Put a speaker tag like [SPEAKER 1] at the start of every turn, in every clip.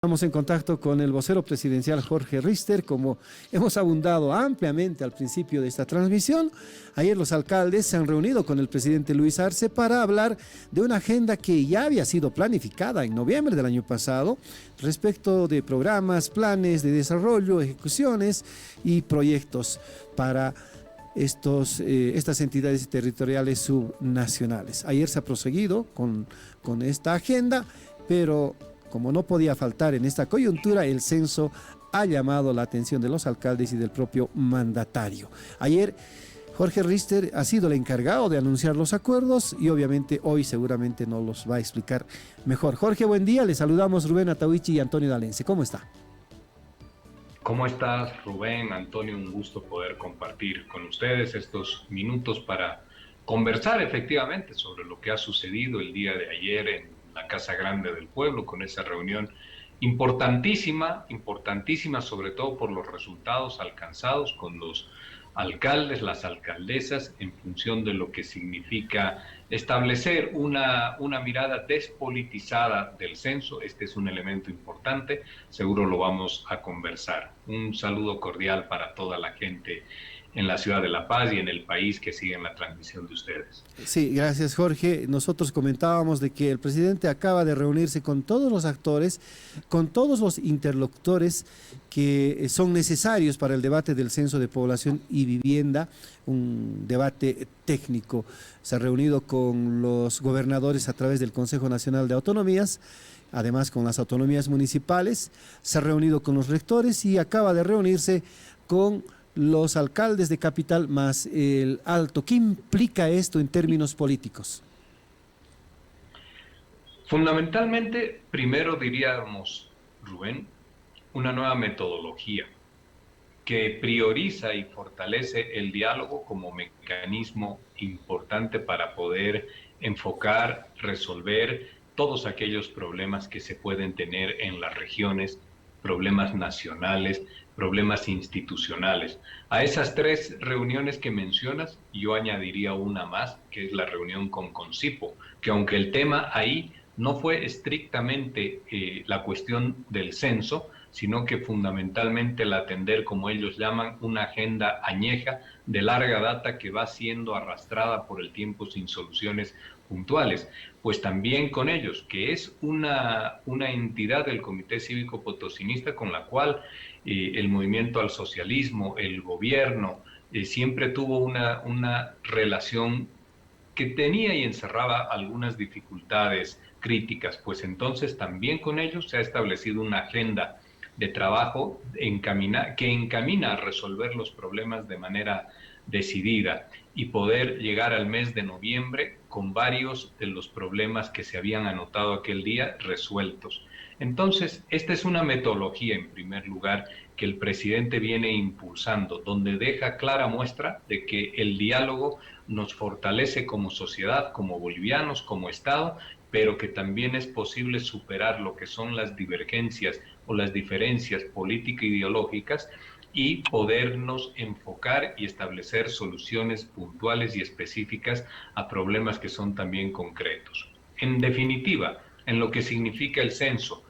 [SPEAKER 1] Estamos en contacto con el vocero presidencial Jorge Rister. Como hemos abundado ampliamente al principio de esta transmisión, ayer los alcaldes se han reunido con el presidente Luis Arce para hablar de una agenda que ya había sido planificada en noviembre del año pasado respecto de programas, planes de desarrollo, ejecuciones y proyectos para estas entidades territoriales subnacionales. Ayer se ha proseguido con esta agenda, pero como no podía faltar en esta coyuntura, el censo ha llamado la atención de los alcaldes y del propio mandatario. Ayer Jorge Rister ha sido el encargado de anunciar los acuerdos y obviamente hoy seguramente nos los va a explicar mejor. Jorge, buen día, le saludamos Rubén Atahuichi y Antonio Dalense. ¿Cómo está?
[SPEAKER 2] ¿Cómo estás, Rubén, Antonio? Un gusto poder compartir con ustedes estos minutos para conversar efectivamente sobre lo que ha sucedido el día de ayer en la Casa Grande del Pueblo, con esa reunión importantísima, sobre todo por los resultados alcanzados con los alcaldes, las alcaldesas, en función de lo que significa establecer una mirada despolitizada del censo. Este es un elemento importante, seguro lo vamos a conversar. Un saludo cordial para toda la gente en la ciudad de La Paz y en el país que siguen la transmisión de ustedes.
[SPEAKER 1] Sí, gracias Jorge. Nosotros comentábamos de que el presidente acaba de reunirse con todos los actores, con todos los interlocutores que son necesarios para el debate del censo de población y vivienda, un debate técnico. Se ha reunido con los gobernadores a través del Consejo Nacional de Autonomías, además con las autonomías municipales, se ha reunido con los rectores y acaba de reunirse con los alcaldes de capital más el Alto. ¿Qué implica esto en términos políticos?
[SPEAKER 2] Fundamentalmente, primero diríamos, Rubén, una nueva metodología que prioriza y fortalece el diálogo como mecanismo importante para poder enfocar, resolver todos aquellos problemas que se pueden tener en las regiones, problemas nacionales, problemas institucionales. A esas tres reuniones que mencionas, yo añadiría una más, que es la reunión con Concipo, que aunque el tema ahí no fue estrictamente la cuestión del censo, sino que fundamentalmente el atender, como ellos llaman, una agenda añeja de larga data que va siendo arrastrada por el tiempo sin soluciones puntuales. Pues también con ellos, que es una entidad del Comité Cívico Potosinista con la cual el movimiento al socialismo, el gobierno, siempre tuvo una relación que tenía y encerraba algunas dificultades críticas, pues entonces también con ellos se ha establecido una agenda de trabajo que encamina a resolver los problemas de manera decidida y poder llegar al mes de noviembre con varios de los problemas que se habían anotado aquel día resueltos. Entonces, esta es una metodología, en primer lugar, que el presidente viene impulsando, donde deja clara muestra de que el diálogo nos fortalece como sociedad, como bolivianos, como Estado, pero que también es posible superar lo que son las divergencias o las diferencias político-ideológicas y podernos enfocar y establecer soluciones puntuales y específicas a problemas que son también concretos. En definitiva, en lo que significa el censo,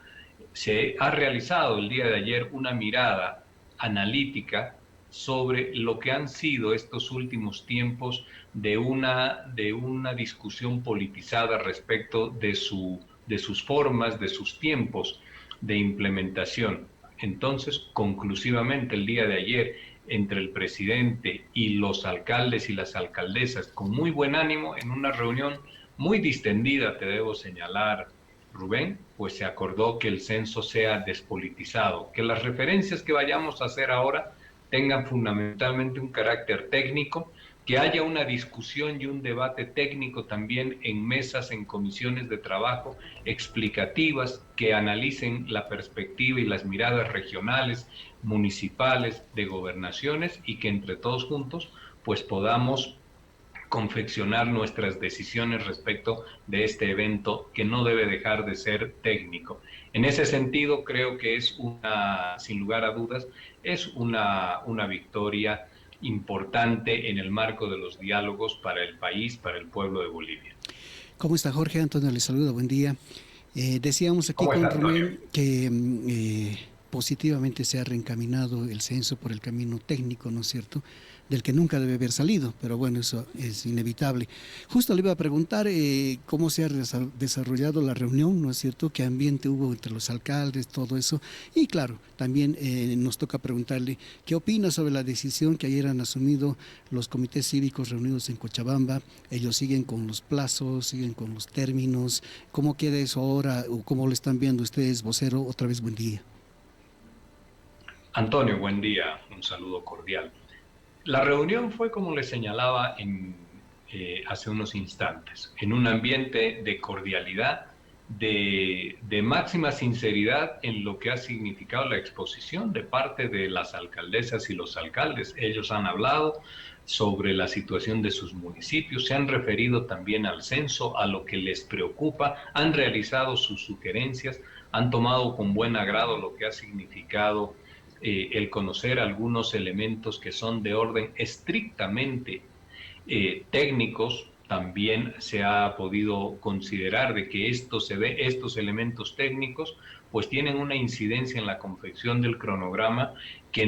[SPEAKER 2] se ha realizado el día de ayer una mirada analítica sobre lo que han sido estos últimos tiempos de una discusión politizada respecto de sus formas, de sus tiempos de implementación. Entonces, conclusivamente, el día de ayer, entre el presidente y los alcaldes y las alcaldesas, con muy buen ánimo, en una reunión muy distendida, te debo señalar, Rubén, pues se acordó que el censo sea despolitizado, que las referencias que vayamos a hacer ahora tengan fundamentalmente un carácter técnico, que haya una discusión y un debate técnico también en mesas, en comisiones de trabajo explicativas que analicen la perspectiva y las miradas regionales, municipales, de gobernaciones y que entre todos juntos pues podamos confeccionar nuestras decisiones respecto de este evento que no debe dejar de ser técnico. En ese sentido, creo que es sin lugar a dudas, es una victoria importante en el marco de los diálogos para el país, para el pueblo de Bolivia.
[SPEAKER 3] ¿Cómo está Jorge? Antonio le saluda, buen día. Decíamos aquí
[SPEAKER 2] ¿Cómo
[SPEAKER 3] con
[SPEAKER 2] está, Antonio?
[SPEAKER 3] Rubén que positivamente se ha reencaminado el censo por el camino técnico, ¿no es cierto?, del que nunca debe haber salido, pero bueno, eso es inevitable. Justo le iba a preguntar cómo se ha desarrollado la reunión, ¿no es cierto?, qué ambiente hubo entre los alcaldes, todo eso, y claro, también nos toca preguntarle qué opina sobre la decisión que ayer han asumido los comités cívicos reunidos en Cochabamba. Ellos siguen con los plazos, siguen con los términos. ¿Cómo queda eso ahora o cómo lo están viendo ustedes, vocero? Otra vez buen día.
[SPEAKER 2] Antonio, buen día, un saludo cordial. La reunión fue como le señalaba hace unos instantes, en un ambiente de cordialidad, de máxima sinceridad en lo que ha significado la exposición de parte de las alcaldesas y los alcaldes. Ellos han hablado sobre la situación de sus municipios, se han referido también al censo, a lo que les preocupa, han realizado sus sugerencias, han tomado con buen agrado lo que ha significado el conocer algunos elementos que son de orden estrictamente técnicos. También se ha podido considerar de que estos elementos técnicos pues tienen una incidencia en la confección del cronograma que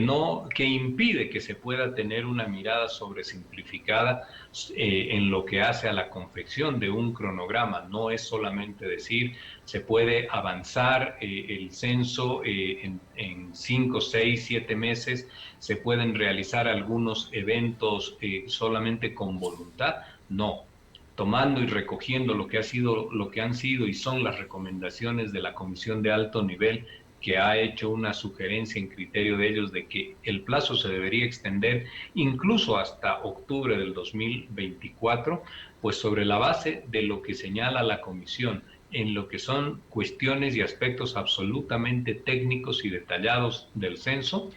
[SPEAKER 2] impide que se pueda tener una mirada sobresimplificada en lo que hace a la confección de un cronograma. No es solamente decir se puede avanzar el censo en 5, 6, 7 meses, se pueden realizar algunos eventos solamente con voluntad. No, tomando y recogiendo lo que han sido y son las recomendaciones de la Comisión de Alto Nivel, que ha hecho una sugerencia en criterio de ellos de que el plazo se debería extender incluso hasta octubre del 2024, pues sobre la base de lo que señala la Comisión, en lo que son cuestiones y aspectos absolutamente técnicos y detallados del censo,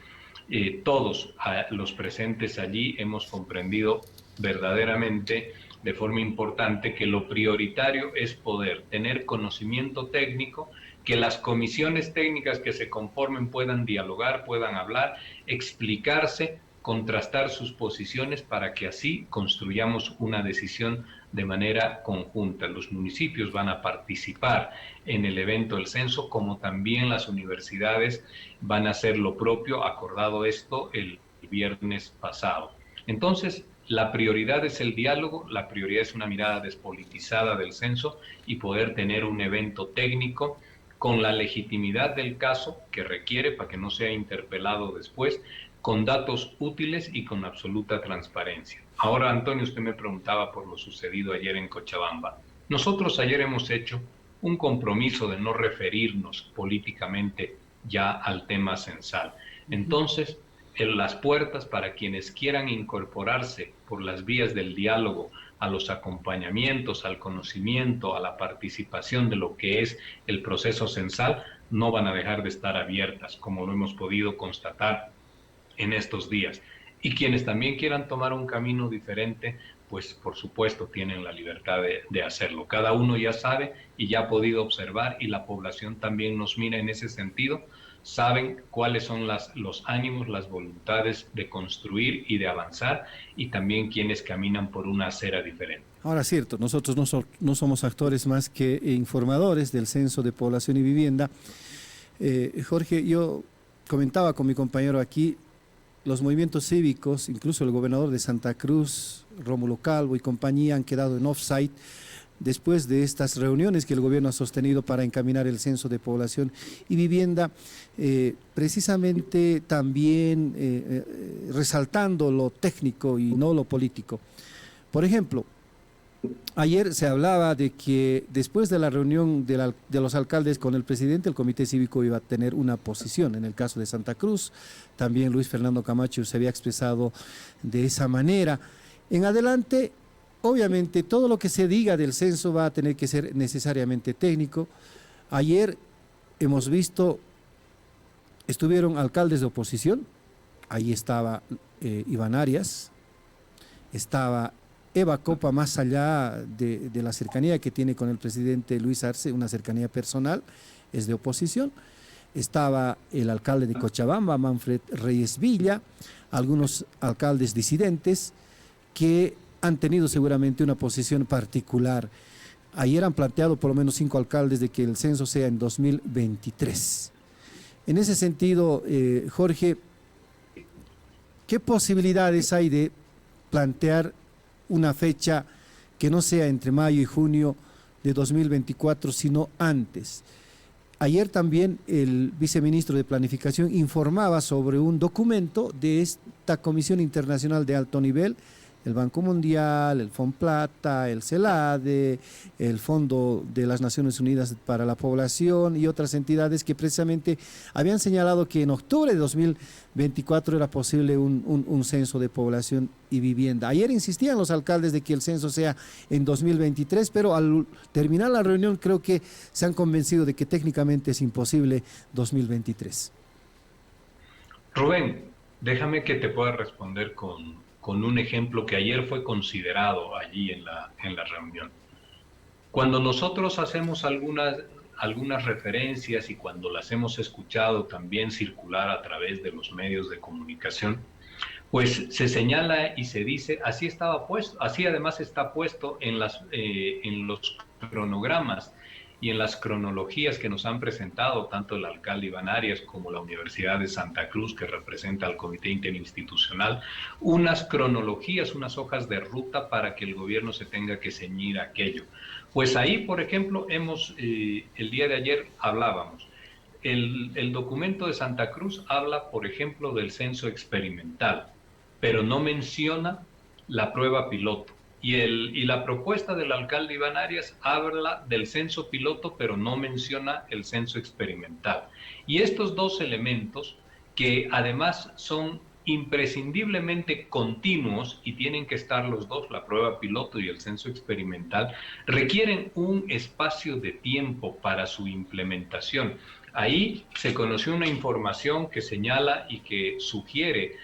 [SPEAKER 2] todos los presentes allí hemos comprendido verdaderamente de forma importante que lo prioritario es poder tener conocimiento técnico, que las comisiones técnicas que se conformen puedan dialogar, puedan hablar, explicarse, contrastar sus posiciones para que así construyamos una decisión de manera conjunta. Los municipios van a participar en el evento del censo, como también las universidades van a hacer lo propio, acordado esto el viernes pasado. Entonces, la prioridad es el diálogo, la prioridad es una mirada despolitizada del censo y poder tener un evento técnico con la legitimidad del caso que requiere para que no sea interpelado después, con datos útiles y con absoluta transparencia. Ahora, Antonio, usted me preguntaba por lo sucedido ayer en Cochabamba. Nosotros ayer hemos hecho un compromiso de no referirnos políticamente ya al tema censal. Entonces, en las puertas para quienes quieran incorporarse por las vías del diálogo a los acompañamientos, al conocimiento, a la participación de lo que es el proceso censal, no van a dejar de estar abiertas, como lo hemos podido constatar en estos días. Y quienes también quieran tomar un camino diferente, pues por supuesto tienen la libertad de hacerlo. Cada uno ya sabe y ya ha podido observar, y la población también nos mira en ese sentido, saben cuáles son los ánimos, las voluntades de construir y de avanzar, y también quienes caminan por una acera diferente.
[SPEAKER 1] Ahora, cierto, nosotros no somos actores más que informadores del Censo de Población y Vivienda. Jorge, yo comentaba con mi compañero aquí, los movimientos cívicos, incluso el gobernador de Santa Cruz, Rómulo Calvo y compañía, han quedado en offside después de estas reuniones que el gobierno ha sostenido para encaminar el censo de población y vivienda, precisamente también resaltando lo técnico y no lo político. Por ejemplo, ayer se hablaba de que después de la reunión de los alcaldes con el presidente, el Comité Cívico iba a tener una posición. En el caso de Santa Cruz, también Luis Fernando Camacho se había expresado de esa manera. En adelante, obviamente, todo lo que se diga del censo va a tener que ser necesariamente técnico. Ayer hemos visto, estuvieron alcaldes de oposición, ahí estaba Iván Arias, estaba Eva Copa, más allá de la cercanía que tiene con el presidente Luis Arce, una cercanía personal, es de oposición. Estaba el alcalde de Cochabamba, Manfred Reyes Villa, algunos alcaldes disidentes que han tenido seguramente una posición particular Ayer han planteado por lo menos 5 alcaldes de que el censo sea en 2023. En ese sentido, Jorge, ¿qué posibilidades hay de plantear una fecha que no sea entre mayo y junio de 2024, sino antes? Ayer también el viceministro de Planificación informaba sobre un documento de esta Comisión Internacional de Alto Nivel, el Banco Mundial, el Fomplata, el CELADE, el Fondo de las Naciones Unidas para la Población y otras entidades que precisamente habían señalado que en octubre de 2024 era posible un censo de población y vivienda. Ayer insistían los alcaldes de que el censo sea en 2023, pero al terminar la reunión creo que se han convencido de que técnicamente es imposible 2023.
[SPEAKER 2] Rubén, déjame que te pueda responder con un ejemplo que ayer fue considerado allí en la reunión. Cuando nosotros hacemos algunas referencias y cuando las hemos escuchado también circular a través de los medios de comunicación, pues se señala y se dice, así estaba puesto, así además está puesto en los cronogramas y en las cronologías que nos han presentado tanto el alcalde Iván Arias como la Universidad de Santa Cruz, que representa al Comité Interinstitucional, unas cronologías, unas hojas de ruta para que el gobierno se tenga que ceñir a aquello. Pues ahí, por ejemplo, el día de ayer hablábamos, el documento de Santa Cruz habla, por ejemplo, del censo experimental, pero no menciona la prueba piloto. Y la propuesta del alcalde Iván Arias habla del censo piloto, pero no menciona el censo experimental. Y estos dos elementos, que además son imprescindiblemente continuos y tienen que estar los dos, la prueba piloto y el censo experimental, requieren un espacio de tiempo para su implementación. Ahí se conoció una información que señala y que sugiere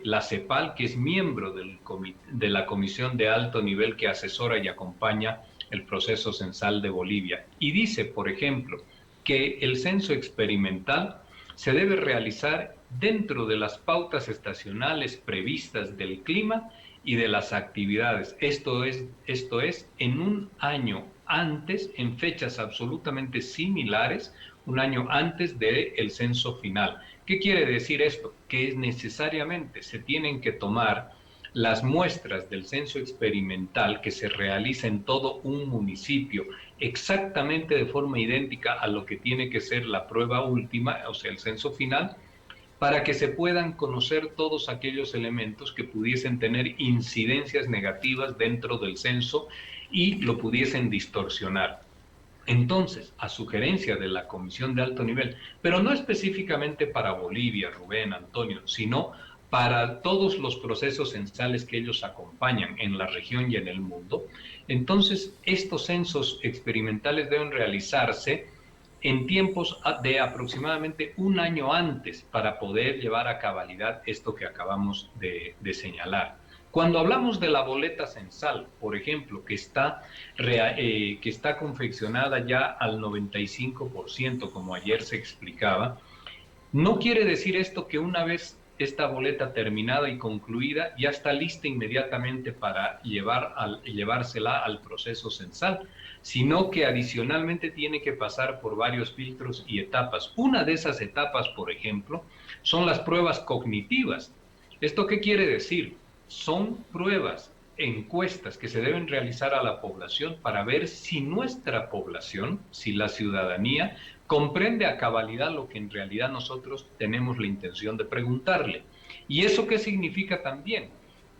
[SPEAKER 2] la CEPAL, que es miembro de la Comisión de Alto Nivel que asesora y acompaña el proceso censal de Bolivia. Y dice, por ejemplo, que el censo experimental se debe realizar dentro de las pautas estacionales previstas del clima y de las actividades. Esto es en un año antes, en fechas absolutamente similares, un año antes del censo final. ¿Qué quiere decir esto? Que necesariamente se tienen que tomar las muestras del censo experimental que se realiza en todo un municipio, exactamente de forma idéntica a lo que tiene que ser la prueba última, o sea, el censo final, para que se puedan conocer todos aquellos elementos que pudiesen tener incidencias negativas dentro del censo y lo pudiesen distorsionar. Entonces, a sugerencia de la Comisión de Alto Nivel, pero no específicamente para Bolivia, Rubén, Antonio, sino para todos los procesos censales que ellos acompañan en la región y en el mundo, entonces estos censos experimentales deben realizarse en tiempos de aproximadamente un año antes para poder llevar a cabalidad esto que acabamos de señalar. Cuando hablamos de la boleta censal, por ejemplo, que está confeccionada ya al 95%, como ayer se explicaba, no quiere decir esto que una vez esta boleta terminada y concluida ya está lista inmediatamente para llevársela al proceso censal, sino que adicionalmente tiene que pasar por varios filtros y etapas. Una de esas etapas, por ejemplo, son las pruebas cognitivas. ¿Esto qué quiere decir? Son pruebas, encuestas que se deben realizar a la población para ver si nuestra población, si la ciudadanía, comprende a cabalidad lo que en realidad nosotros tenemos la intención de preguntarle. ¿Y eso qué significa también?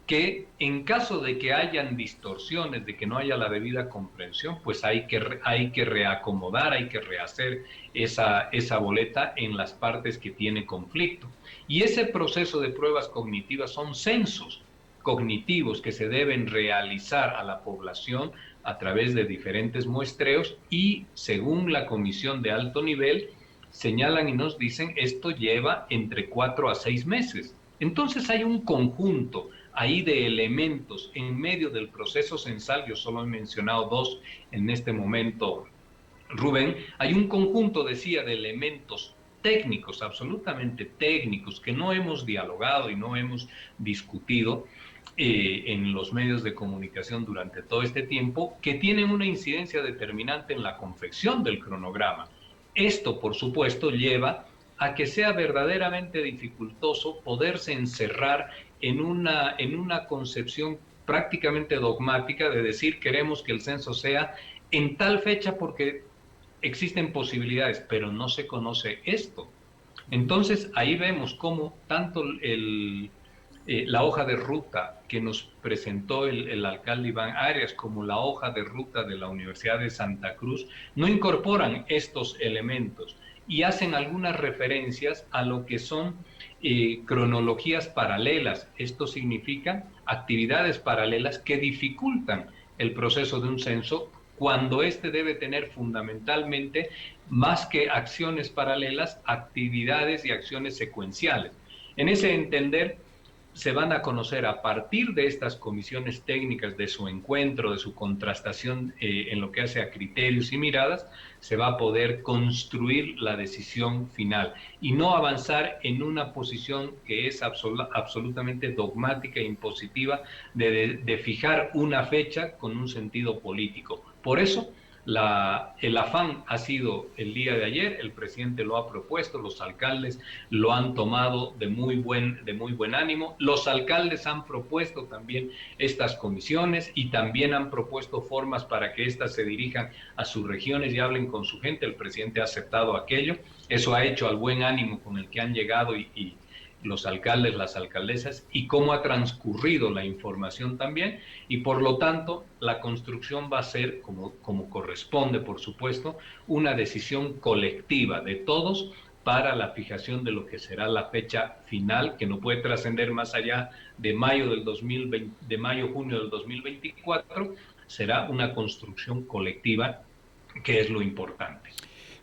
[SPEAKER 2] Que en caso de que hayan distorsiones, de que no haya la debida comprensión, pues hay que reacomodar, hay que rehacer esa boleta en las partes que tiene conflicto. Y ese proceso de pruebas cognitivas son censos cognitivos que se deben realizar a la población a través de diferentes muestreos y, según la Comisión de Alto Nivel, señalan y nos dicen esto lleva entre 4 a 6 meses. Entonces hay un conjunto ahí de elementos en medio del proceso censal. Yo solo he mencionado 2 en este momento, Rubén. Hay un conjunto, decía, de elementos técnicos, absolutamente técnicos, que no hemos dialogado y no hemos discutido, en los medios de comunicación durante todo este tiempo, que tienen una incidencia determinante en la confección del cronograma. Esto, por supuesto, lleva a que sea verdaderamente dificultoso poderse encerrar en una concepción prácticamente dogmática de decir queremos que el censo sea en tal fecha porque existen posibilidades, pero no se conoce esto. Entonces ahí vemos cómo tanto la hoja de ruta que nos presentó el alcalde Iván Arias como la hoja de ruta de la Universidad de Santa Cruz no incorporan estos elementos y hacen algunas referencias a lo que son cronologías paralelas. Esto significa actividades paralelas que dificultan el proceso de un censo cuando éste debe tener fundamentalmente, más que acciones paralelas, actividades y acciones secuenciales. En ese entender, se van a conocer a partir de estas comisiones técnicas, de su encuentro, de su contrastación en lo que hace a criterios y miradas, se va a poder construir la decisión final y no avanzar en una posición que es absolutamente dogmática e impositiva de fijar una fecha con un sentido político. Por eso, el afán ha sido el día de ayer, el presidente lo ha propuesto, los alcaldes lo han tomado de muy buen ánimo, los alcaldes han propuesto también estas comisiones y también han propuesto formas para que éstas se dirijan a sus regiones y hablen con su gente. El presidente ha aceptado aquello, eso ha hecho al buen ánimo con el que han llegado y los alcaldes, las alcaldesas, y cómo ha transcurrido la información también, y por lo tanto la construcción va a ser, como corresponde, por supuesto, una decisión colectiva de todos para la fijación de lo que será la fecha final, que no puede trascender más allá de mayo, junio del 2024, será una construcción colectiva, que es lo importante.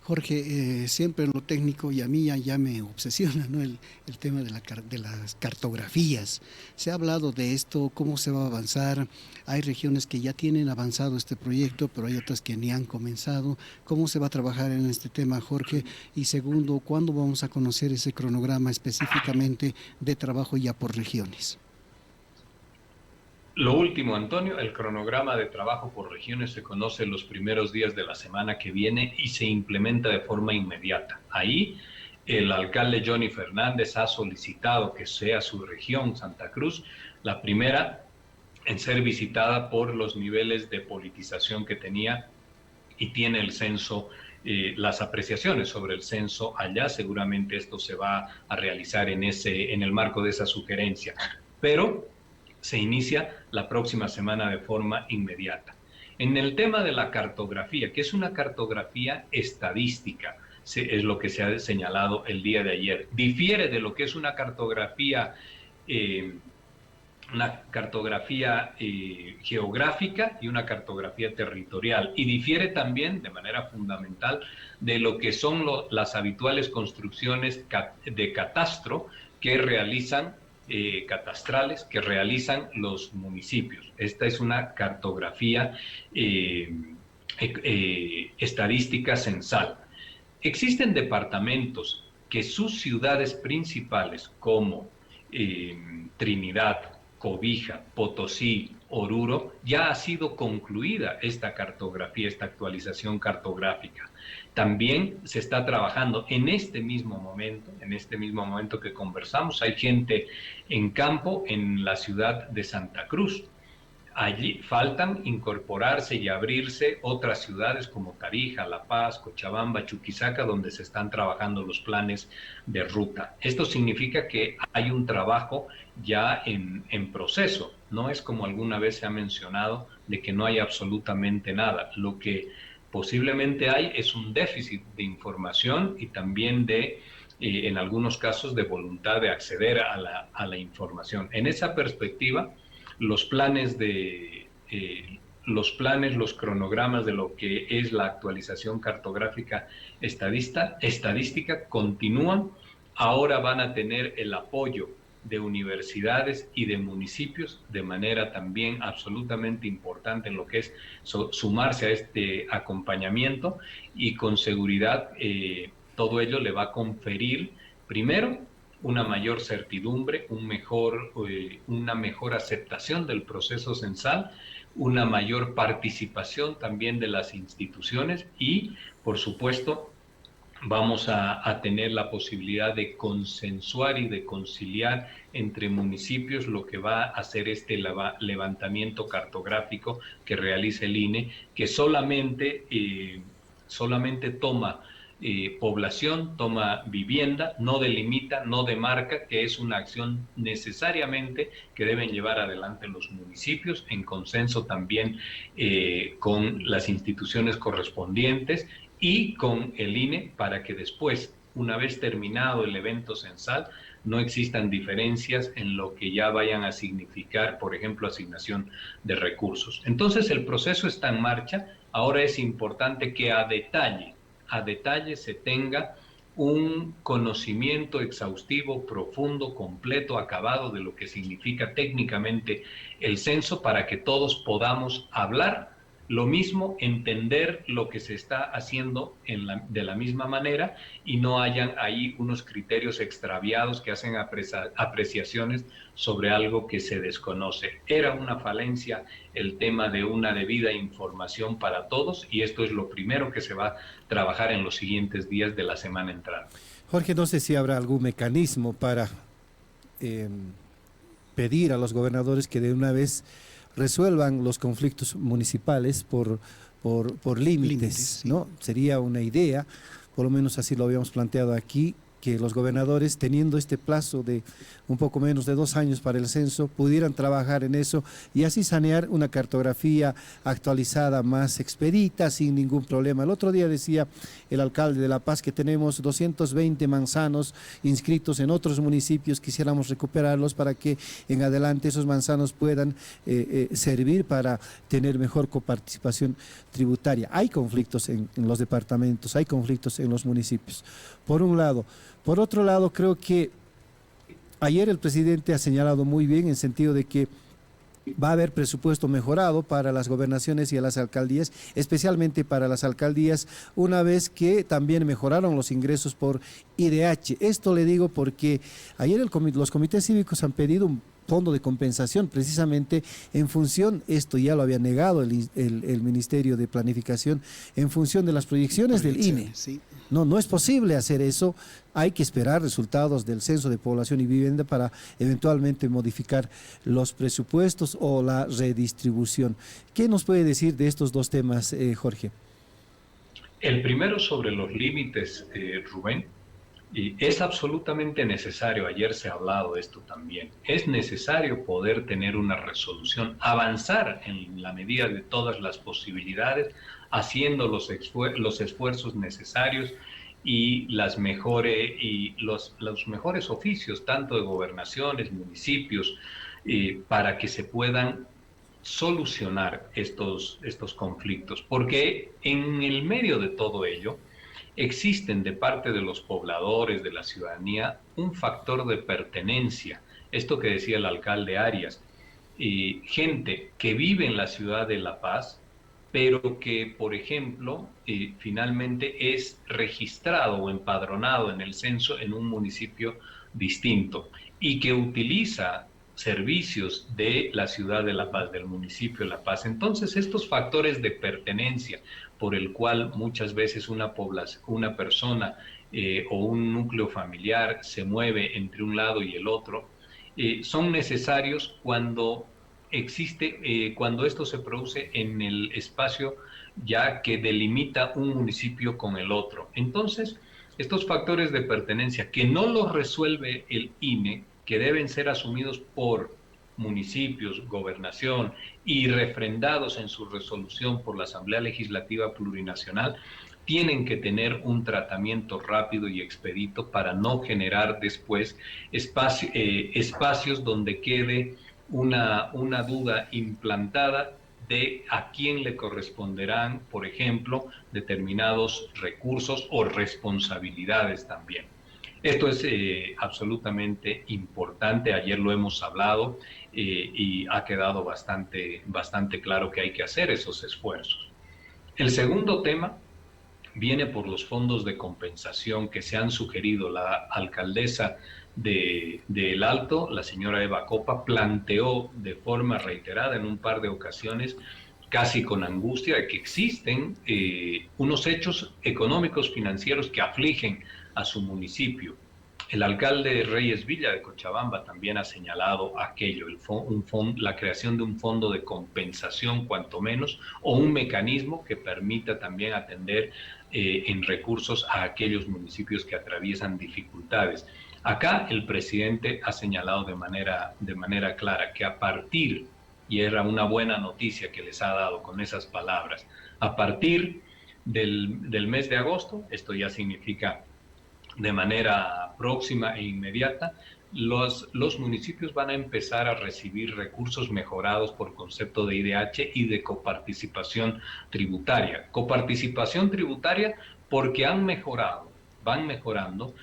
[SPEAKER 3] Jorge, siempre en lo técnico, y a mí ya me obsesiona, ¿no? el tema de las cartografías. Se ha hablado de esto, cómo se va a avanzar. Hay regiones que ya tienen avanzado este proyecto, pero hay otras que ni han comenzado. ¿Cómo se va a trabajar en este tema, Jorge? Y segundo, ¿cuándo vamos a conocer ese cronograma específicamente de trabajo ya por regiones?
[SPEAKER 2] Lo último, Antonio, el cronograma de trabajo por regiones se conoce los primeros días de la semana que viene y se implementa de forma inmediata. Ahí el alcalde Johnny Fernández ha solicitado que sea su región, Santa Cruz, la primera en ser visitada por los niveles de politización que tenía y tiene el censo, las apreciaciones sobre el censo allá. Seguramente esto se va a realizar en el marco de esa sugerencia. Pero se inicia la próxima semana de forma inmediata. En el tema de la cartografía, que es una cartografía estadística, es lo que se ha señalado el día de ayer, difiere de lo que es una cartografía geográfica y una cartografía territorial, y difiere también de manera fundamental de lo que son las habituales construcciones de catastro que realizan catastrales que realizan los municipios. Esta es una cartografía estadística censal. Existen departamentos que sus ciudades principales, como Trinidad, Cobija, Potosí, Oruro, ya ha sido concluida esta cartografía, esta actualización cartográfica. También se está trabajando en este mismo momento que conversamos. Hay gente en campo en la ciudad de Santa Cruz. Allí faltan incorporarse y abrirse otras ciudades como Tarija, La Paz, Cochabamba, Chuquisaca, donde se están trabajando los planes de ruta. Esto significa que hay un trabajo ya en proceso. No es como alguna vez se ha mencionado de que no hay absolutamente nada. Lo que posiblemente hay es un déficit de información y también en algunos casos, de voluntad de acceder a la información. En esa perspectiva, los cronogramas de lo que es la actualización cartográfica estadística continúan. Ahora van a tener el apoyo de universidades y de municipios de manera también absolutamente importante en lo que es sumarse a este acompañamiento, y con seguridad todo ello le va a conferir primero una mayor certidumbre, una mejor aceptación del proceso censal, una mayor participación también de las instituciones y, por supuesto, vamos a tener la posibilidad de consensuar y de conciliar entre municipios lo que va a hacer este levantamiento cartográfico que realiza el INE, que solamente toma población, toma vivienda, no delimita, no demarca, que es una acción necesariamente que deben llevar adelante los municipios en consenso también con las instituciones correspondientes y con el INE para que después, una vez terminado el evento censal, no existan diferencias en lo que ya vayan a significar, por ejemplo, asignación de recursos. Entonces el proceso está en marcha, ahora es importante que a detalle se tenga un conocimiento exhaustivo, profundo, completo, acabado de lo que significa técnicamente el censo para que todos podamos hablar lo mismo, entender lo que se está haciendo de la misma manera y no hayan ahí unos criterios extraviados que hacen apreciaciones sobre algo que se desconoce. Era una falencia el tema de una debida información para todos y esto es lo primero que se va a trabajar en los siguientes días de la semana entrante.
[SPEAKER 1] Jorge, no sé si habrá algún mecanismo para pedir a los gobernadores que de una vez resuelvan los conflictos municipales por límites,
[SPEAKER 3] sí.
[SPEAKER 1] ¿no? Sería una idea, por lo menos así lo habíamos planteado aquí, que los gobernadores, teniendo este plazo de un poco menos de 2 años para el censo, pudieran trabajar en eso y así sanear una cartografía actualizada más expedita, sin ningún problema. El otro día decía el alcalde de La Paz que tenemos 220 manzanos inscritos en otros municipios, quisiéramos recuperarlos para que en adelante esos manzanos puedan servir para tener mejor coparticipación tributaria. Hay conflictos en los departamentos, hay conflictos en los municipios, por un lado. Por otro lado, creo que ayer el presidente ha señalado muy bien en sentido de que va a haber presupuesto mejorado para las gobernaciones y a las alcaldías, especialmente para las alcaldías, una vez que también mejoraron los ingresos por IDH. Esto le digo porque ayer los comités cívicos han pedido un fondo de compensación precisamente en función, esto ya lo había negado el Ministerio de Planificación, en función de las proyecciones del INE.
[SPEAKER 3] Sí.
[SPEAKER 1] No es posible hacer eso, hay que esperar resultados del Censo de Población y Vivienda para eventualmente modificar los presupuestos o la redistribución. ¿Qué nos puede decir de estos dos temas, Jorge?
[SPEAKER 2] El primero sobre los límites, Rubén. Y es absolutamente necesario, ayer se ha hablado de esto también, es necesario poder tener una resolución, avanzar en la medida de todas las posibilidades, haciendo los esfuerzos necesarios y los mejores oficios, tanto de gobernaciones, municipios, para que se puedan solucionar estos conflictos. Porque en el medio de todo ello, existen de parte de los pobladores, de la ciudadanía, un factor de pertenencia. Esto que decía el alcalde Arias, gente que vive en la ciudad de La Paz, pero que, por ejemplo, finalmente es registrado o empadronado en el censo en un municipio distinto y que utiliza servicios de la ciudad de La Paz, del municipio de La Paz. Entonces, estos factores de pertenencia por el cual muchas veces una persona o un núcleo familiar se mueve entre un lado y el otro, son necesarios cuando cuando esto se produce en el espacio ya que delimita un municipio con el otro. Entonces, estos factores de pertenencia que no los resuelve el INE, que deben ser asumidos por municipios, gobernación y refrendados en su resolución por la Asamblea Legislativa Plurinacional, tienen que tener un tratamiento rápido y expedito para no generar después espacios donde quede una duda implantada de a quién le corresponderán, por ejemplo, determinados recursos o responsabilidades también. Esto es absolutamente importante, ayer lo hemos hablado y ha quedado bastante claro que hay que hacer esos esfuerzos. El segundo tema viene por los fondos de compensación que se han sugerido. La alcaldesa de El Alto, la señora Eva Copa, planteó de forma reiterada en un par de ocasiones, casi con angustia, de que existen unos hechos económicos financieros que afligen a su municipio. El alcalde Reyes Villa de Cochabamba también ha señalado aquello, la creación de un fondo de compensación, cuanto menos, o un mecanismo que permita también atender en recursos a aquellos municipios que atraviesan dificultades. Acá el presidente ha señalado de manera clara que a partir, y era una buena noticia que les ha dado con esas palabras, a partir del mes de agosto, esto ya significa de manera próxima e inmediata, los municipios van a empezar a recibir recursos mejorados por concepto de IDH y de coparticipación tributaria. Coparticipación tributaria porque van mejorando,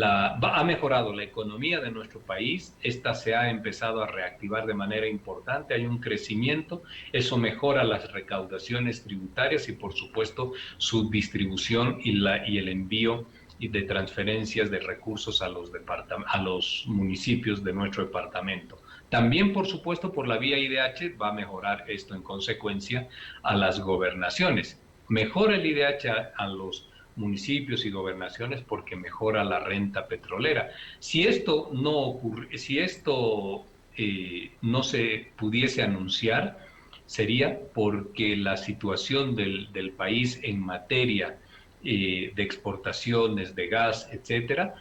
[SPEAKER 2] ha mejorado la economía de nuestro país, esta se ha empezado a reactivar de manera importante, hay un crecimiento, eso mejora las recaudaciones tributarias y por supuesto su distribución y el envío y de transferencias de recursos a los municipios de nuestro departamento. También, por supuesto, por la vía IDH va a mejorar esto en consecuencia a las gobernaciones. Mejora el IDH a los municipios y gobernaciones porque mejora la renta petrolera. Si esto no se pudiese anunciar, sería porque la situación del país en materia de exportaciones de gas, etcétera,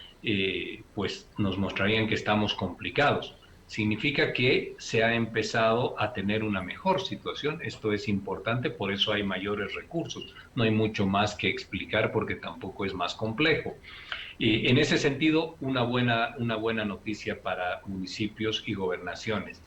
[SPEAKER 2] pues nos mostrarían que estamos complicados. Significa que se ha empezado a tener una mejor situación. Esto es importante, por eso hay mayores recursos. No hay mucho más que explicar porque tampoco es más complejo. En ese sentido, una buena noticia para municipios y gobernaciones.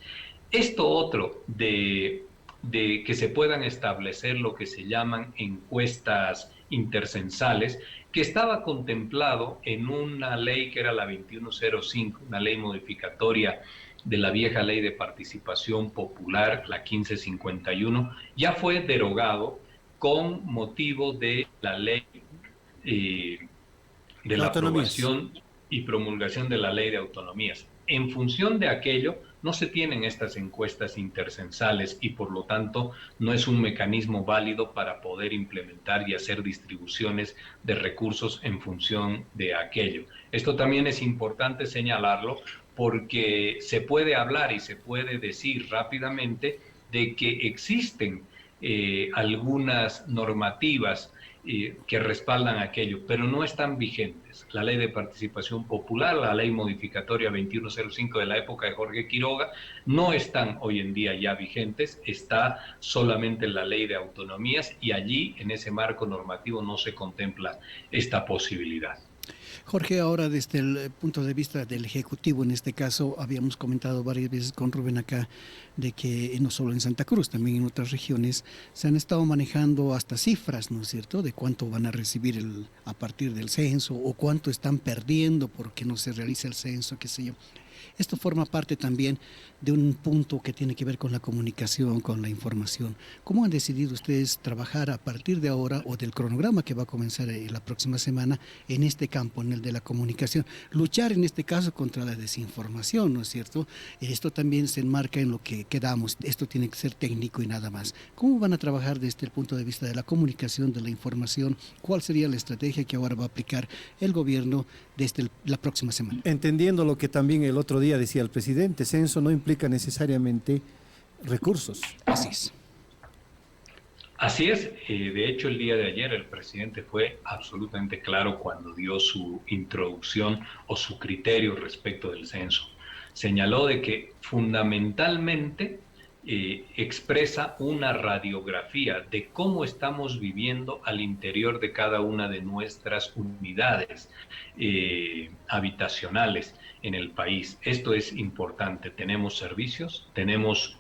[SPEAKER 2] Esto otro de que se puedan establecer lo que se llaman encuestas intercensales, que estaba contemplado en una ley que era la 2105, una ley modificatoria de la vieja ley de participación popular, la 1551, ya fue derogado con motivo de la ley de la aprobación y promulgación de la ley de autonomías. En función de aquello, no se tienen estas encuestas intercensales y por lo tanto no es un mecanismo válido para poder implementar y hacer distribuciones de recursos en función de aquello. Esto también es importante señalarlo porque se puede hablar y se puede decir rápidamente de que existen algunas normativas que respaldan aquello, pero no están vigentes. La ley de participación popular, la ley modificatoria 2105 de la época de Jorge Quiroga, no están hoy en día ya vigentes, está solamente la ley de autonomías y allí, en ese marco normativo, no se contempla esta posibilidad.
[SPEAKER 3] Jorge, ahora desde el punto de vista del Ejecutivo, en este caso, habíamos comentado varias veces con Rubén acá, de que no solo en Santa Cruz, también en otras regiones, se han estado manejando hasta cifras, ¿no es cierto?, de cuánto van a recibir a partir del censo o cuánto están perdiendo porque no se realiza el censo, qué sé yo. Esto forma parte también de un punto que tiene que ver con la comunicación, con la información. ¿Cómo han decidido ustedes trabajar a partir de ahora o del cronograma que va a comenzar la próxima semana en este campo, en el de la comunicación? Luchar en este caso contra la desinformación, ¿no es cierto? Esto también se enmarca en lo que quedamos. Esto tiene que ser técnico y nada más. ¿Cómo van a trabajar desde el punto de vista de la comunicación, de la información? ¿Cuál sería la estrategia que ahora va a aplicar el gobierno desde la próxima semana?
[SPEAKER 1] Entendiendo lo que también el otro día decía el presidente, censo no implica necesariamente recursos.
[SPEAKER 3] Así es.
[SPEAKER 2] Así es. De hecho, el día de ayer el presidente fue absolutamente claro cuando dio su introducción o su criterio respecto del censo. Señaló de que fundamentalmente expresa una radiografía de cómo estamos viviendo al interior de cada una de nuestras unidades habitacionales en el país. Esto es importante. Tenemos servicios, tenemos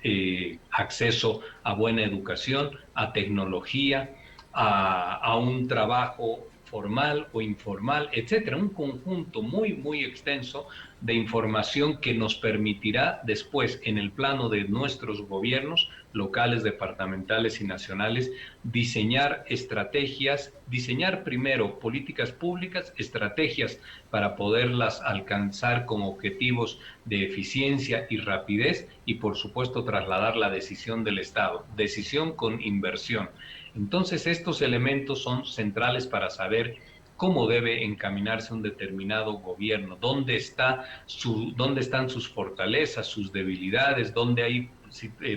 [SPEAKER 2] acceso a buena educación, a tecnología, a un trabajo formal o informal, etcétera, un conjunto muy, muy extenso de información que nos permitirá después, en el plano de nuestros gobiernos, locales, departamentales y nacionales, diseñar estrategias, diseñar primero políticas públicas, estrategias para poderlas alcanzar con objetivos de eficiencia y rapidez y por supuesto trasladar la decisión del Estado, decisión con inversión. Entonces estos elementos son centrales para saber cómo debe encaminarse un determinado gobierno, dónde están sus fortalezas, sus debilidades, dónde hay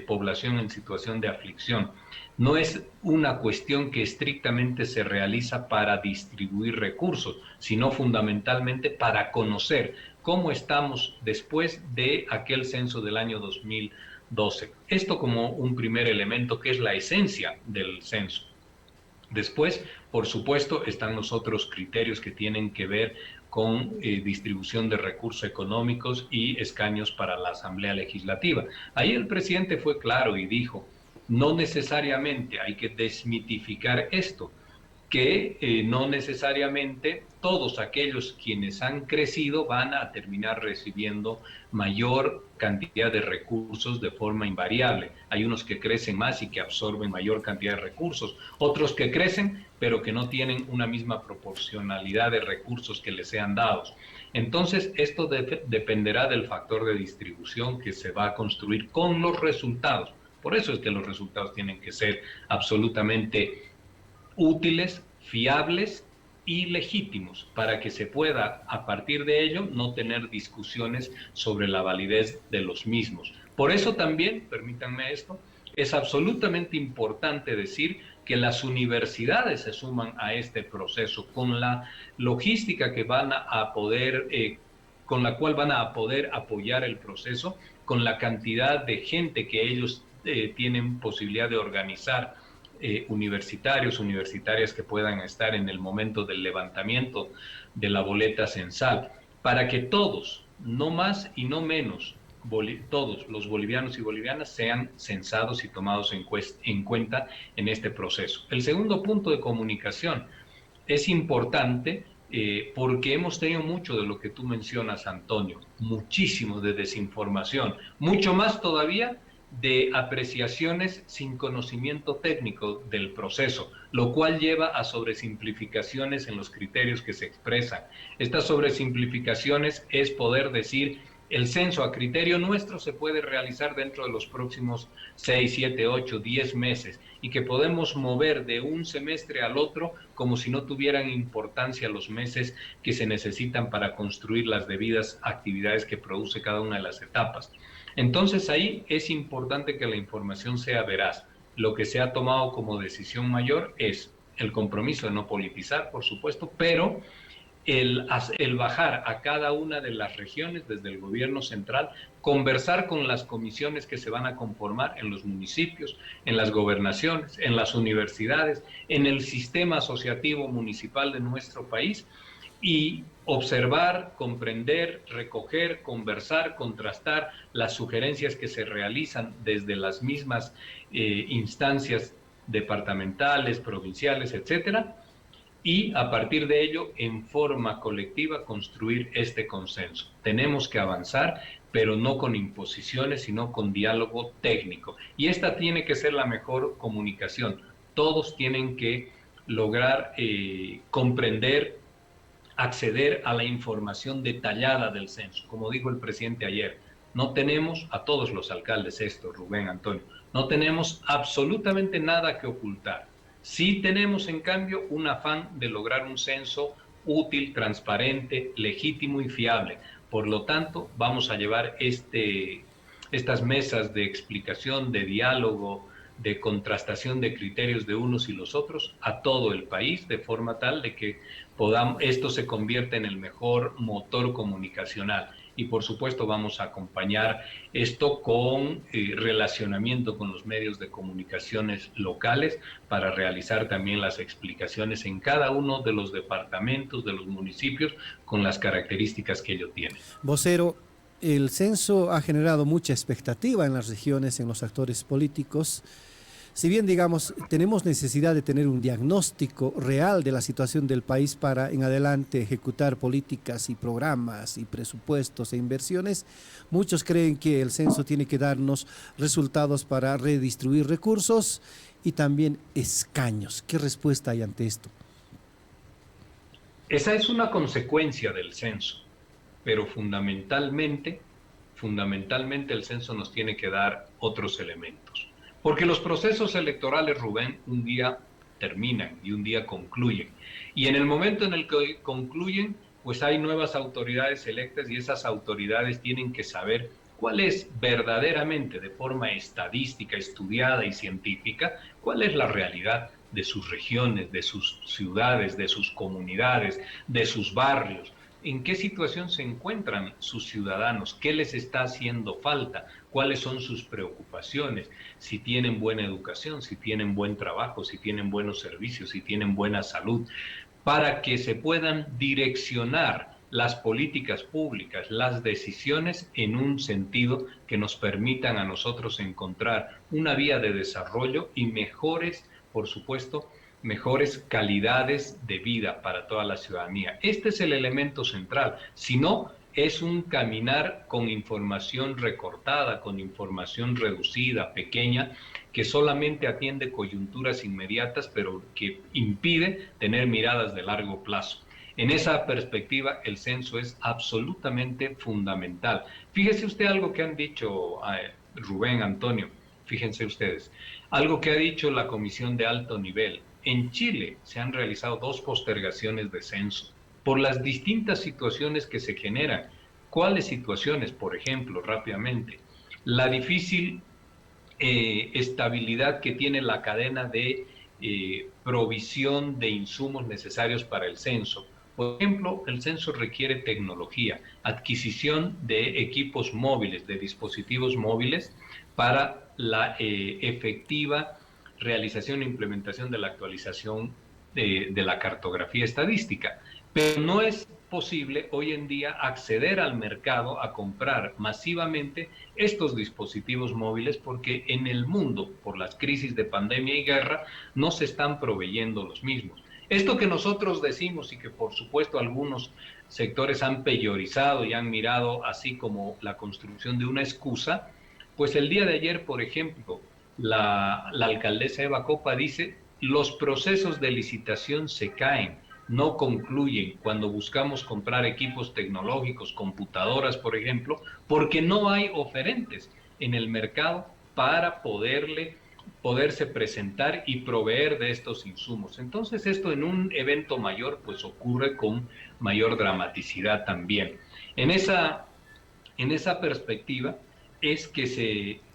[SPEAKER 2] población en situación de aflicción. No es una cuestión que estrictamente se realiza para distribuir recursos, sino fundamentalmente para conocer cómo estamos después de aquel censo del año 2012. Esto como un primer elemento que es la esencia del censo. Después, por supuesto, están los otros criterios que tienen que ver con distribución de recursos económicos y escaños para la Asamblea Legislativa. Ahí el presidente fue claro y dijo, no necesariamente hay que desmitificar esto, que no necesariamente todos aquellos quienes han crecido van a terminar recibiendo mayor cantidad de recursos de forma invariable. Hay unos que crecen más y que absorben mayor cantidad de recursos, otros que crecen pero que no tienen una misma proporcionalidad de recursos que les sean dados. Entonces, esto dependerá del factor de distribución que se va a construir con los resultados. Por eso es que los resultados tienen que ser absolutamente útiles, fiables y legítimos para que se pueda, a partir de ello, no tener discusiones sobre la validez de los mismos. Por eso también, permítanme esto, es absolutamente importante decir que las universidades se suman a este proceso con la logística que van a poder, con la cual van a poder apoyar el proceso, con la cantidad de gente que ellos tienen posibilidad de organizar, universitarios, universitarias que puedan estar en el momento del levantamiento de la boleta censal, para que todos, no más y no menos, todos los bolivianos y bolivianas sean censados y tomados en cuenta en este proceso. El segundo punto de comunicación es importante porque hemos tenido mucho de lo que tú mencionas, Antonio, muchísimo de desinformación, mucho más todavía de apreciaciones sin conocimiento técnico del proceso, lo cual lleva a sobresimplificaciones en los criterios que se expresan. Estas sobresimplificaciones es poder decir, el censo a criterio nuestro se puede realizar dentro de los próximos 6, 7, 8, 10 meses y que podemos mover de un semestre al otro como si no tuvieran importancia los meses que se necesitan para construir las debidas actividades que produce cada una de las etapas. Entonces ahí es importante que la información sea veraz. Lo que se ha tomado como decisión mayor es el compromiso de no politizar, por supuesto, pero el bajar a cada una de las regiones desde el gobierno central, conversar con las comisiones que se van a conformar en los municipios, en las gobernaciones, en las universidades, en el sistema asociativo municipal de nuestro país y observar, comprender, recoger, conversar, contrastar las sugerencias que se realizan desde las mismas instancias departamentales, provinciales, etcétera, y a partir de ello, en forma colectiva, construir este consenso. Tenemos que avanzar, pero no con imposiciones, sino con diálogo técnico. Y esta tiene que ser la mejor comunicación. Todos tienen que lograr comprender, acceder a la información detallada del censo. Como dijo el presidente ayer, no tenemos, a todos los alcaldes esto, Rubén, Antonio, no tenemos absolutamente nada que ocultar. Sí tenemos, en cambio, un afán de lograr un censo útil, transparente, legítimo y fiable. Por lo tanto, vamos a llevar estas mesas de explicación, de diálogo, de contrastación de criterios de unos y los otros a todo el país, de forma tal de que esto se convierta en el mejor motor comunicacional. Y por supuesto vamos a acompañar esto con relacionamiento con los medios de comunicaciones locales para realizar también las explicaciones en cada uno de los departamentos, de los municipios, con las características que ello tiene.
[SPEAKER 1] Vocero, el censo ha generado mucha expectativa en las regiones, en los actores políticos. si bien, digamos, tenemos necesidad de tener un diagnóstico real de la situación del país para en adelante ejecutar políticas y programas y presupuestos e inversiones, muchos creen que el censo tiene que darnos resultados para redistribuir recursos y también escaños. ¿Qué respuesta hay ante esto?
[SPEAKER 2] Esa es una consecuencia del censo, pero fundamentalmente el censo nos tiene que dar otros elementos. Porque los procesos electorales, Rubén, un día terminan y un día concluyen. Y en el momento en el que concluyen, pues hay nuevas autoridades electas y esas autoridades tienen que saber cuál es verdaderamente, de forma estadística, estudiada y científica, cuál es la realidad de sus regiones, de sus ciudades, de sus comunidades, de sus barrios. ¿En qué situación se encuentran sus ciudadanos? ¿Qué les está haciendo falta? ¿Cuáles son sus preocupaciones? Si tienen buena educación, si tienen buen trabajo, si tienen buenos servicios, si tienen buena salud, para que se puedan direccionar las políticas públicas, las decisiones en un sentido que nos permitan a nosotros encontrar una vía de desarrollo y mejores, por supuesto, mejores calidades de vida para toda la ciudadanía. Este es el elemento central. Si no, es un caminar con información recortada, con información reducida, pequeña, que solamente atiende coyunturas inmediatas, pero que impide tener miradas de largo plazo. En esa perspectiva, el censo es absolutamente fundamental. Fíjese usted algo que han dicho Rubén, Antonio, fíjense ustedes, algo que ha dicho la Comisión de Alto Nivel. En Chile se han realizado 2 postergaciones de censo por las distintas situaciones que se generan. ¿Cuáles situaciones? Por ejemplo, rápidamente, la difícil estabilidad que tiene la cadena de provisión de insumos necesarios para el censo. Por ejemplo, el censo requiere tecnología, adquisición de equipos móviles, de dispositivos móviles para la efectiva realización e implementación de la actualización de la cartografía estadística. Pero no es posible hoy en día acceder al mercado a comprar masivamente estos dispositivos móviles porque en el mundo, por las crisis de pandemia y guerra, no se están proveyendo los mismos. Esto que nosotros decimos y que por supuesto algunos sectores han peyorizado y han mirado así como la construcción de una excusa, pues el día de ayer, por ejemplo, la alcaldesa Eva Copa dice, los procesos de licitación se caen, no concluyen cuando buscamos comprar equipos tecnológicos, computadoras, por ejemplo, porque no hay oferentes en el mercado para poderse presentar y proveer de estos insumos. Entonces esto en un evento mayor pues ocurre con mayor dramaticidad también. En esa perspectiva es que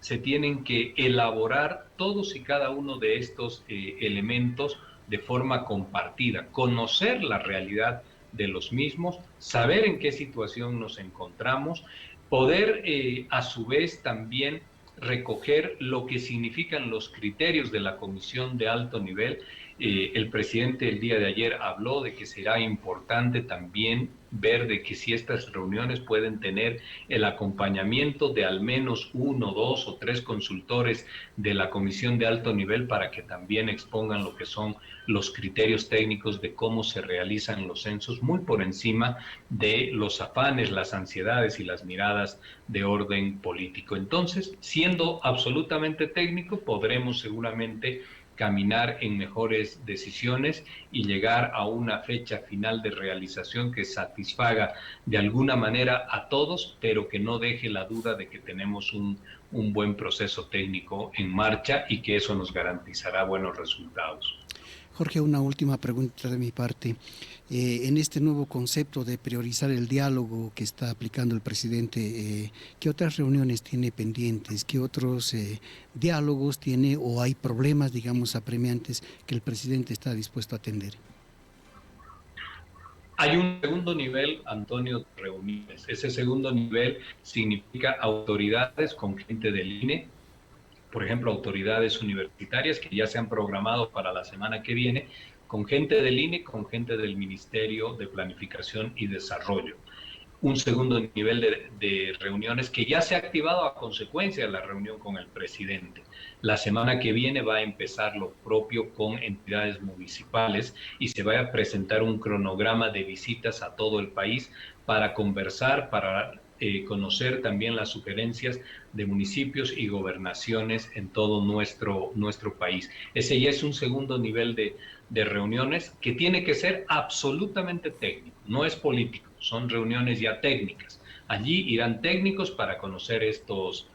[SPEAKER 2] se tienen que elaborar todos y cada uno de estos elementos de forma compartida, conocer la realidad de los mismos, saber en qué situación nos encontramos, poder a su vez también recoger lo que significan los criterios de la Comisión de Alto Nivel. El presidente el día de ayer habló de que será importante también ver de que si estas reuniones pueden tener el acompañamiento de al menos 1, 2 o 3 consultores de la Comisión de Alto Nivel para que también expongan lo que son los criterios técnicos de cómo se realizan los censos, muy por encima de los afanes, las ansiedades y las miradas de orden político. Entonces, siendo absolutamente técnico, podremos seguramente caminar en mejores decisiones y llegar a una fecha final de realización que satisfaga de alguna manera a todos, pero que no deje la duda de que tenemos un buen proceso técnico en marcha y que eso nos garantizará buenos resultados.
[SPEAKER 3] Jorge, una última pregunta de mi parte. En este nuevo concepto de priorizar el diálogo que está aplicando el presidente, ¿qué otras reuniones tiene pendientes? ¿Qué otros diálogos tiene o hay problemas, digamos, apremiantes que el presidente está dispuesto a atender?
[SPEAKER 2] Hay un segundo nivel, Antonio, de reuniones. Ese segundo nivel significa autoridades con gente del INE, por ejemplo, autoridades universitarias que ya se han programado para la semana que viene, con gente del INE, con gente del Ministerio de Planificación y Desarrollo. un segundo nivel de reuniones que ya se ha activado a consecuencia de la reunión con el presidente. La semana que viene va a empezar lo propio con entidades municipales y se va a presentar un cronograma de visitas a todo el país para conversar, para conocer también las sugerencias de municipios y gobernaciones en todo nuestro país. Ese ya es un segundo nivel de reuniones que tiene que ser absolutamente técnico, no es político, son reuniones ya técnicas. Allí irán técnicos para conocer estos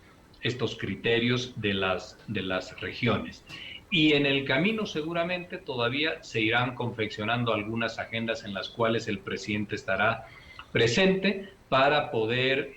[SPEAKER 2] criterios de las regiones. Y en el camino seguramente todavía se irán confeccionando algunas agendas en las cuales el presidente estará presente para poder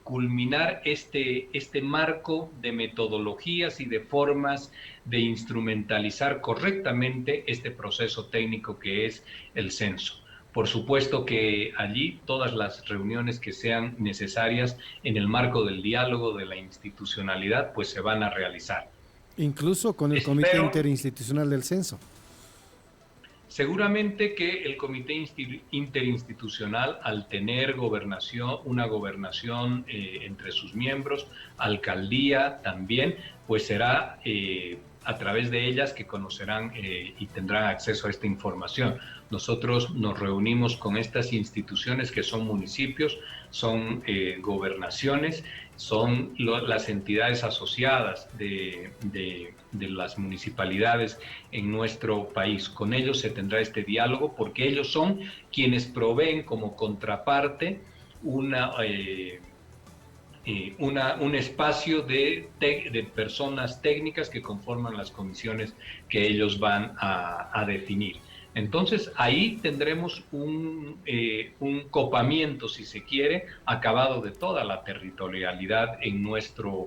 [SPEAKER 2] culminar este marco de metodologías y de formas de instrumentalizar correctamente este proceso técnico que es el censo. Por supuesto que allí todas las reuniones que sean necesarias en el marco del diálogo, de la institucionalidad, pues se van a realizar.
[SPEAKER 1] Incluso con el Comité Interinstitucional del Censo.
[SPEAKER 2] Seguramente que el Comité Interinstitucional, al tener una gobernación entre sus miembros, alcaldía también, pues será a través de ellas que conocerán y tendrán acceso a esta información. Nosotros nos reunimos con estas instituciones que son municipios, son gobernaciones, son las entidades asociadas de las municipalidades en nuestro país. Con ellos se tendrá este diálogo porque ellos son quienes proveen como contraparte un espacio de personas técnicas que conforman las comisiones que ellos van a definir. Entonces ahí tendremos un copamiento, si se quiere, acabado de toda la territorialidad en nuestro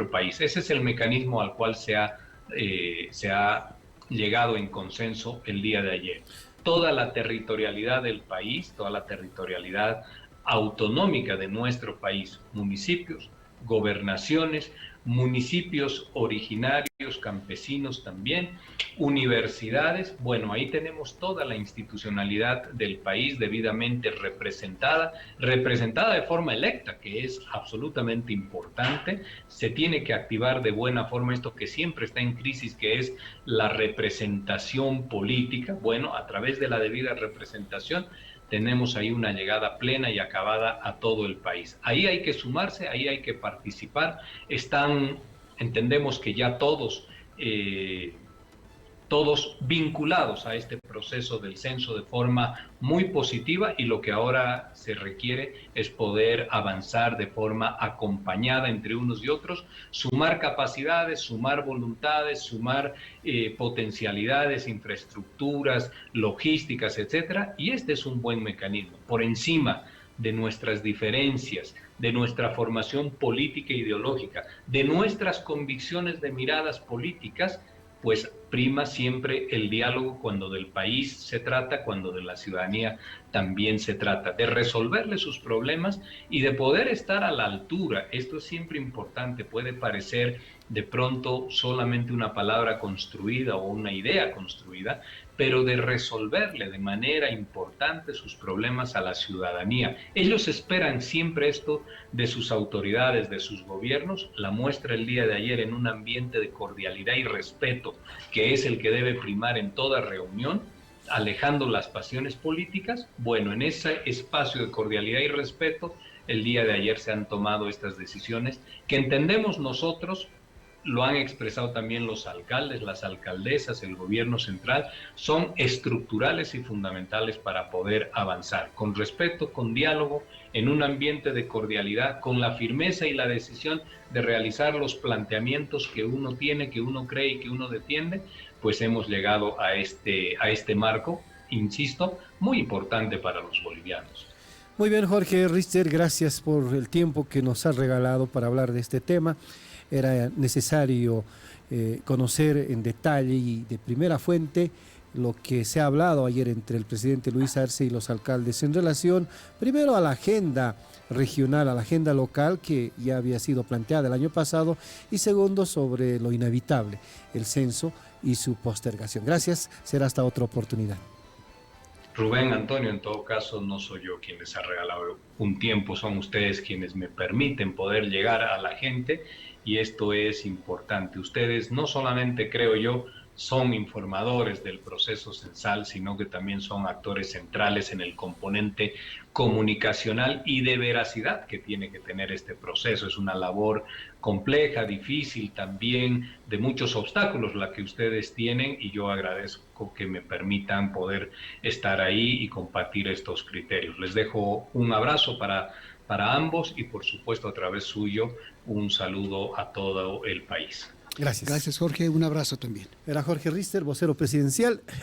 [SPEAKER 2] país. Ese es el mecanismo al cual se ha llegado en consenso el día de ayer. Toda la territorialidad del país, toda la territorialidad autonómica de nuestro país, municipios, gobernaciones, municipios originarios, campesinos también, universidades. Bueno, ahí tenemos toda la institucionalidad del país debidamente representada de forma electa, que es absolutamente importante. Se tiene que activar de buena forma esto que siempre está en crisis, que es la representación política. Bueno, a través de la debida representación tenemos ahí una llegada plena y acabada a todo el país. Ahí hay que sumarse, ahí hay que participar. Entendemos que ya todos vinculados a este proceso del censo de forma muy positiva, y lo que ahora se requiere es poder avanzar de forma acompañada entre unos y otros, sumar capacidades, sumar voluntades, sumar potencialidades, infraestructuras, logísticas, etcétera, y este es un buen mecanismo. Por encima de nuestras diferencias, de nuestra formación política e ideológica, de nuestras convicciones de miradas políticas, pues prima siempre el diálogo cuando del país se trata, cuando de la ciudadanía también se trata, de resolverle sus problemas y de poder estar a la altura. Esto es siempre importante. Puede parecer de pronto solamente una palabra construida o una idea construida, pero de resolverle de manera importante sus problemas a la ciudadanía. Ellos esperan siempre esto de sus autoridades, de sus gobiernos. La muestra el día de ayer en un ambiente de cordialidad y respeto, que es el que debe primar en toda reunión, alejando las pasiones políticas. Bueno, en ese espacio de cordialidad y respeto, el día de ayer se han tomado estas decisiones que entendemos nosotros, lo han expresado también los alcaldes, las alcaldesas, el gobierno central, son estructurales y fundamentales para poder avanzar con respeto, con diálogo, en un ambiente de cordialidad, con la firmeza y la decisión de realizar los planteamientos que uno tiene, que uno cree y que uno defiende. Pues hemos llegado a este marco, insisto, muy importante para los bolivianos.
[SPEAKER 1] Muy bien, Jorge Richter, gracias por el tiempo que nos has regalado para hablar de este tema. Era necesario conocer en detalle y de primera fuente lo que se ha hablado ayer entre el presidente Luis Arce y los alcaldes en relación, primero, a la agenda regional, a la agenda local que ya había sido planteada el año pasado, y segundo, sobre lo inevitable, el censo y su postergación. Gracias, será hasta otra oportunidad.
[SPEAKER 2] Rubén, Antonio, en todo caso, no soy yo quien les ha regalado un tiempo, son ustedes quienes me permiten poder llegar a la gente y esto es importante. Ustedes no solamente, creo yo, son informadores del proceso censal, sino que también son actores centrales en el componente comunicacional y de veracidad que tiene que tener este proceso. Es una labor compleja, difícil, también de muchos obstáculos la que ustedes tienen y yo agradezco que me permitan poder estar ahí y compartir estos criterios. Les dejo un abrazo para ambos y por supuesto a través suyo un saludo a todo el país.
[SPEAKER 1] Gracias.
[SPEAKER 3] Gracias, Jorge. Un abrazo también.
[SPEAKER 1] Era Jorge Rister, vocero presidencial.